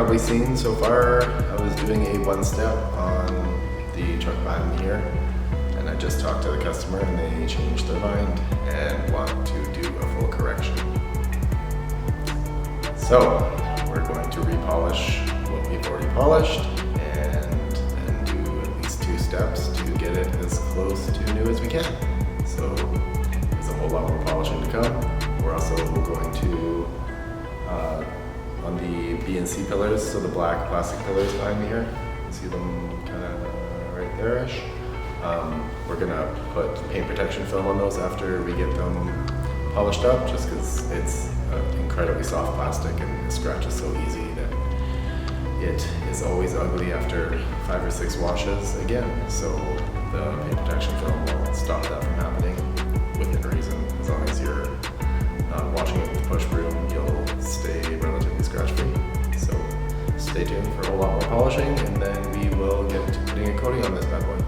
probably seen so far, I was doing a one-step on the truck behind me here, and I just talked to the customer and they changed their mind and want to do a full correction. So we're going to repolish what we've already polished and then do at least 2 steps to get it as close to new as we can. So there's a whole lot more polishing to come. We're also going to on the B and C pillars, so the black plastic pillars behind me here, see them kind of right there-ish. We're gonna put paint protection film on those after we get them polished up, just because it's incredibly soft plastic and it scratches so easy that it is always ugly after 5 or 6 washes again. So the paint protection film will stop that from happening within reason. As long as you're not washing it with a push broom, you'll stay relatively scratch free. So stay tuned for a whole lot more polishing, and then we will get to putting a coating on this bad boy.